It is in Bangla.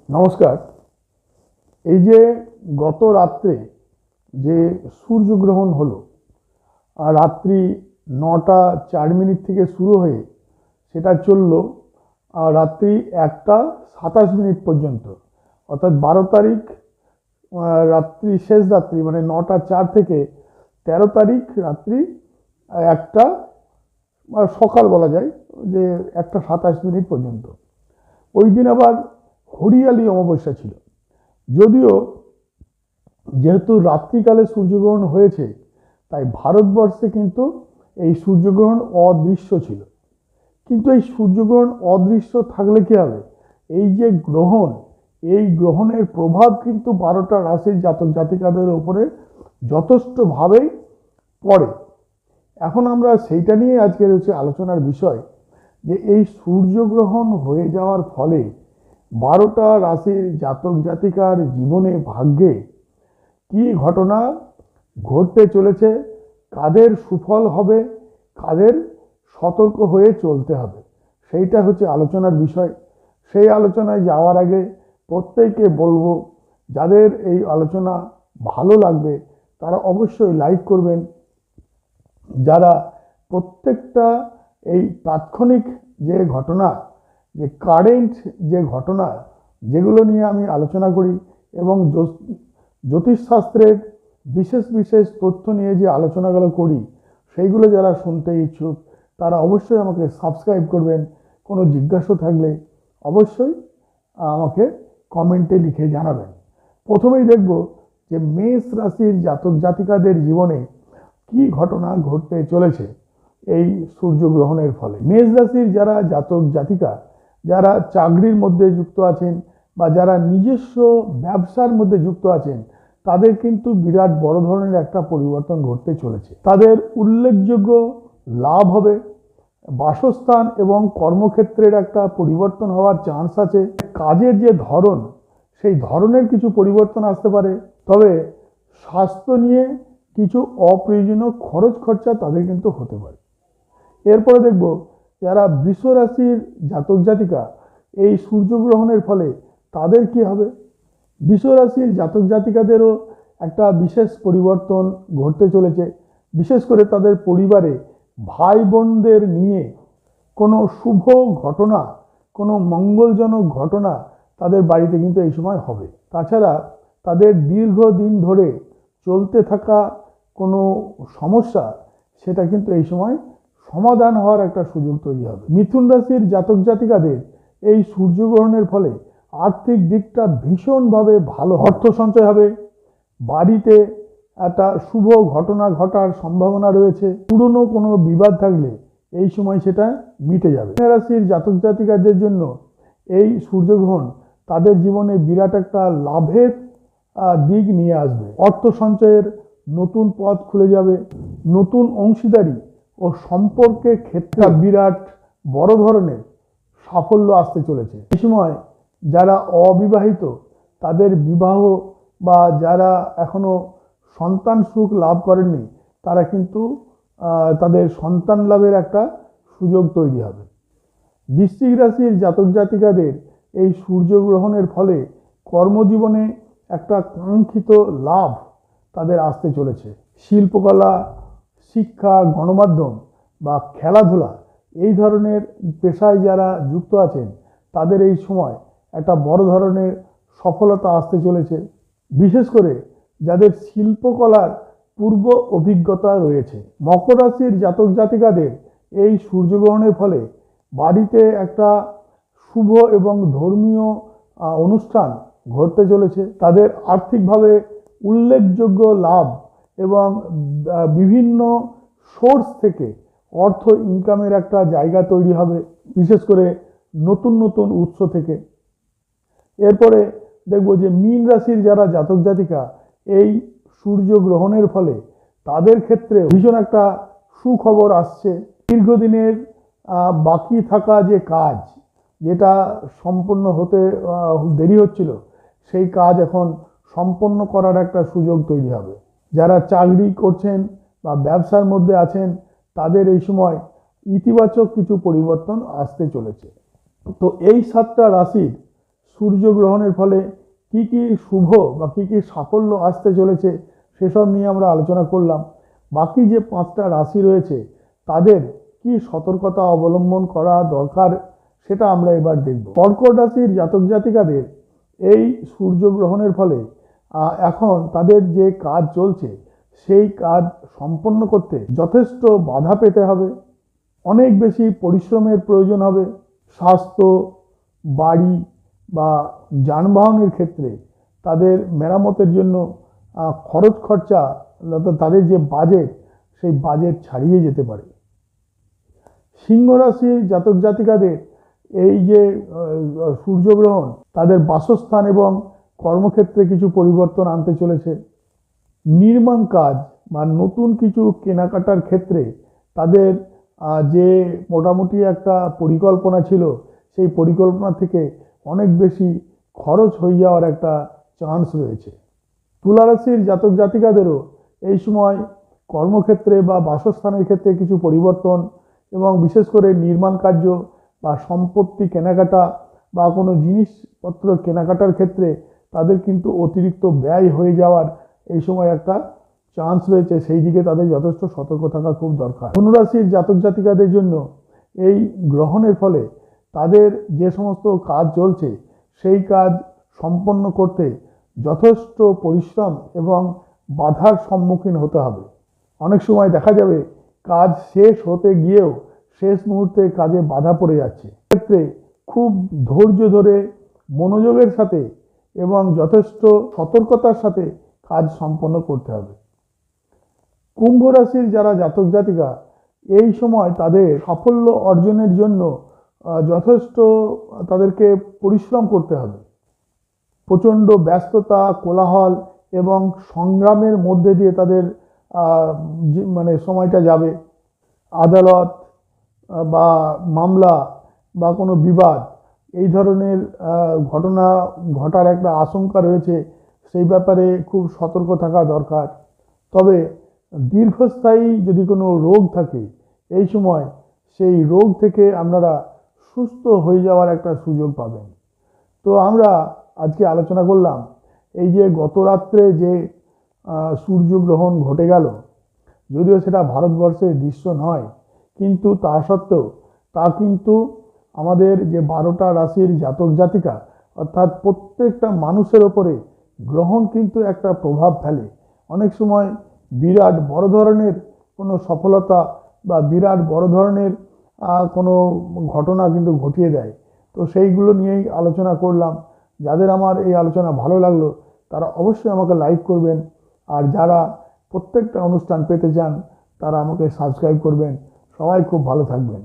নমস্কার। এই যে গত রাত্রে যে সূর্যগ্রহণ হলো, আর রাত্রি 9টা 4 মিনিট থেকে শুরু হয়ে সেটা চললো রাত্রি 1টা 27 মিনিট পর্যন্ত, অর্থাৎ 12 তারিখ রাত্রি, শেষ রাত্রি মানে 9টা 4 থেকে 13 তারিখ রাত্রি 1টা সকাল বলা যায়, যে 1টা 27 মিনিট পর্যন্ত। ওই দিন আবার হরিয়ালি অমাবস্যা ছিল। যদিও যেহেতু রাত্রিকালে সূর্যগ্রহণ হয়েছে, তাই ভারতবর্ষে কিন্তু এই সূর্যগ্রহণ অদৃশ্য ছিল। কিন্তু এই সূর্যগ্রহণ অদৃশ্য থাকলে কি হবে, এই যে গ্রহণ, এই গ্রহণের প্রভাব কিন্তু 12টা রাশির জাতক জাতিকাদের উপরে যথেষ্টভাবেই পড়ে। এখন আমরা সেইটা নিয়ে আজকের হচ্ছে আলোচনার বিষয়, যে এই সূর্যগ্রহণ হয়ে যাওয়ার ফলে 12টা রাশির জাতক জাতিকার জীবনে, ভাগ্যে কি ঘটনা ঘটতে চলেছে, কাদের সুফল হবে, কাদের সতর্ক হয়ে চলতে হবে, সেইটা হচ্ছে আলোচনার বিষয়। সেই আলোচনায় যাওয়ার আগে প্রত্যেককে বলবো, যাদের এই আলোচনা ভালো লাগবে তারা অবশ্যই লাইক করবেন। যারা প্রত্যেকটা এই তাৎক্ষণিক যে ঘটনা, যে কারেন্ট যে ঘটনা, যেগুলো নিয়ে আমি আলোচনা করি এবং জ্যোতিষশাস্ত্রের বিশেষ বিশেষ তথ্য নিয়ে যে আলোচনাগুলো করি, সেইগুলো যারা শুনতে ইচ্ছুক তারা অবশ্যই আমাকে সাবস্ক্রাইব করবেন। কোনো জিজ্ঞাসা থাকলে অবশ্যই আমাকে কমেন্টে লিখে জানাবেন। প্রথমেই দেখব যে মেষ রাশির জাতক জাতিকাদের জীবনে কি ঘটনা ঘটতে চলেছে এই সূর্যগ্রহণের ফলে। মেষ রাশির যারা জাতক জাতিকা, যারা চাকরির মধ্যে যুক্ত আছেন বা যারা নিজস্ব ব্যবসার মধ্যে যুক্ত আছেন, তাদের কিন্তু বিরাট বড় ধরনের একটা পরিবর্তন ঘটতে চলেছে। তাদের উল্লেখযোগ্য লাভ হবে। বাসস্থান এবং কর্মক্ষেত্রের একটা পরিবর্তন হওয়ার চান্স আছে। কাজের যে ধরন, সেই ধরনের কিছু পরিবর্তন আসতে পারে। তবে স্বাস্থ্য নিয়ে কিছু অপ্রয়োজনীয় খরচ খরচা তাদের কিন্তু হতে পারে। এরপরে দেখব যারা বৃষ রাশির জাতক জাতিকা, এই সূর্যগ্রহণের ফলে তাদের কি হবে। বৃষ রাশির জাতক জাতিকাদেরও একটা বিশেষ পরিবর্তন ঘটতে চলেছে। বিশেষ করে তাদের পরিবারে ভাই বোনদের নিয়ে কোনো শুভ ঘটনা, কোনো মঙ্গলজনক ঘটনা তাদের বাড়িতে কিন্তু এই সময় হবে। তাছাড়া তাদের দীর্ঘদিন ধরে চলতে থাকা কোনো সমস্যা, সেটা কিন্তু এই সময় সমাধান হওয়ার একটা সুযোগ তৈরি হবে। মিথুন রাশির জাতক জাতিকাদের এই সূর্যগ্রহণের ফলে আর্থিক দিকটা ভীষণভাবে ভালো, অর্থ সঞ্চয় হবে। বাড়িতে একটা শুভ ঘটনা ঘটার সম্ভাবনা রয়েছে। পুরনো কোনো বিবাদ থাকলে এই সময় সেটা মিটে যাবে। কন্যা রাশির জাতক জাতিকাদের জন্য এই সূর্যগ্রহণ তাদের জীবনে বিরাট একটা লাভের দিক নিয়ে আসবে। অর্থ সঞ্চয়ের নতুন পথ খুলে যাবে। নতুন অংশীদারি ও সম্পর্কের ক্ষেত্রে বিরাট বড় ধরনের সাফল্য আসতে চলেছে। এই সময় যারা অবিবাহিত, তাদের বিবাহ, বা যারা এখনো সন্তান সুখ লাভ করেননি, তারা কিন্তু তাদের সন্তান লাভের একটা সুযোগ তৈরি হবে। বৃশ্চিক রাশির জাতক জাতিকাদের এই সূর্যগ্রহণের ফলে কর্মজীবনে একটা কাঙ্ক্ষিত লাভ তাদের আসতে চলেছে। শিল্পকলা, শিক্ষা, গণমাধ্যম বা খেলাধুলা, এই ধরনের পেশায় যারা যুক্ত আছেন, তাদের এই সময় একটা বড় ধরনের সফলতা আসতে চলেছে। বিশেষ করে যাদের শিল্পকলার পূর্ব অভিজ্ঞতা রয়েছে। মকর রাশির জাতক জাতিকাদের এই সূর্যগ্রহণের ফলে বাড়িতে একটা শুভ এবং ধর্মীয় অনুষ্ঠান ঘটতে চলেছে। তাদের আর্থিকভাবে উল্লেখযোগ্য লাভ এবং বিভিন্ন সোর্স থেকে অর্থ ইনকামের একটা জায়গা তৈরি হবে, বিশেষ করে নতুন নতুন উৎস থেকে। এরপরে দেখব যে মীন রাশির যারা জাতক জাতিকা, এই সূর্যগ্রহণের ফলে তাদের ক্ষেত্রে ভীষণ একটা সুখবর আসছে। দীর্ঘদিনের বাকি থাকা যে কাজ, যেটা সম্পন্ন হতে দেরি হচ্ছিল, সেই কাজ এখন সম্পন্ন করার একটা সুযোগ তৈরি হবে। যারা চাকরি করছেন বা ব্যবসার মধ্যে আছেন, তাদের এই সময় ইতিবাচক কিছু পরিবর্তন আসতে চলেছে। তো এই 7টা রাশির সূর্যগ্রহণের ফলে কি কি শুভ বা কি কি সাফল্য আসতে চলেছে সেসব নিয়ে আমরা আলোচনা করলাম। বাকি যে 5টা রাশি রয়েছে তাদের কি সতর্কতা অবলম্বন করা দরকার সেটা আমরা এবার দেখব। কর্কট রাশির জাতক জাতিকাদের এই সূর্যগ্রহণের ফলে এখন তাদের যে কাজ চলছে সেই কাজ সম্পন্ন করতে যথেষ্ট বাধা পেতে হবে, অনেক বেশি পরিশ্রমের প্রয়োজন হবে। স্বাস্থ্য, বাড়ি বা যানবাহনের ক্ষেত্রে তাদের মেরামতের জন্য খরচ খরচা তাদের যে বাজেট সেই বাজেট ছাড়িয়ে যেতে পারে। সিংহ রাশির জাতক জাতিকাদের এই যে সূর্যগ্রহণ তাদের বাসস্থান এবং কর্মক্ষেত্রে কিছু পরিবর্তন আনতে চলেছে। নির্মাণ কাজ বা নতুন কিছু কেনাকাটার ক্ষেত্রে তাদের যে মোটামুটি একটা পরিকল্পনা ছিল সেই পরিকল্পনা থেকে অনেক বেশি খরচ হয়ে যাওয়ার একটা চান্স রয়েছে। তুলা রাশির জাতক জাতিকাদেরও এই সময় কর্মক্ষেত্রে বা বাসস্থানের ক্ষেত্রে কিছু পরিবর্তন এবং বিশেষ করে নির্মাণ কার্য বা সম্পত্তি কেনাকাটা বা কোনো জিনিসপত্র কেনাকাটার ক্ষেত্রে তাদের কিন্তু অতিরিক্ত ব্যয় হয়ে যাওয়ার এই সময় একটা চান্স রয়েছে। সেই দিকে তাদের যথেষ্ট সতর্ক থাকা খুব দরকার। ধনুরাশির জাতক জাতিকাদের জন্য এই গ্রহণের ফলে তাদের যে সমস্ত কাজ চলছে সেই কাজ সম্পন্ন করতে যথেষ্ট পরিশ্রম এবং বাধার সম্মুখীন হতে হবে। অনেক সময় দেখা যাবে কাজ শেষ হতে গিয়েও শেষ মুহূর্তে কাজে বাধা পড়ে যাচ্ছে। ক্ষেত্রে খুব ধৈর্য ধরে মনোযোগের সাথে এবং যথেষ্ট সতর্কতার সাথে কাজ সম্পন্ন করতে হবে। কুম্ভ রাশির যারা জাতক জাতিকা এই সময় তাদের সাফল্য অর্জনের জন্য যথেষ্ট তাদেরকে পরিশ্রম করতে হবে। প্রচণ্ড ব্যস্ততা, কোলাহল এবং সংগ্রামের মধ্যে দিয়ে তাদের মানে সময়টা যাবে। আদালত বা মামলা বা কোনো বিবাদ এই ধরনের ঘটনা ঘটার একটা আশঙ্কা রয়েছে, সেই ব্যাপারে খুব সতর্ক থাকা দরকার। তবে দীর্ঘস্থায়ী যদি কোনো রোগ থাকে এই সময় সেই রোগ থেকে আপনারা সুস্থ হয়ে যাওয়ার একটা সুযোগ পাবেন। তো আমরা আজকে আলোচনা করলাম এই যে গত রাত্রে যে সূর্যগ্রহণ ঘটে গেল, যদিও সেটা ভারতবর্ষের দৃশ্য নয়, কিন্তু তা সত্ত্বেও তা কিন্তু আমাদের যে 12টা রাশির জাতক জাতিকা অর্থাৎ প্রত্যেকটা মানুষের ওপরে গ্রহণ কিন্তু একটা প্রভাব ফেলে। অনেক সময় বিরাট বড় ধরনের কোনো সফলতা বা বিরাট বড় ধরনের কোনো ঘটনা কিন্তু ঘটিয়ে দেয়। তো সেইগুলো নিয়েই আলোচনা করলাম। যাদের আমার এই আলোচনা ভালো লাগলো তারা অবশ্যই আমাকে লাইক করবেন, আর যারা প্রত্যেকটা অনুষ্ঠান পেতে চান তারা আমাকে সাবস্ক্রাইব করবেন। সবাই খুব ভালো থাকবেন।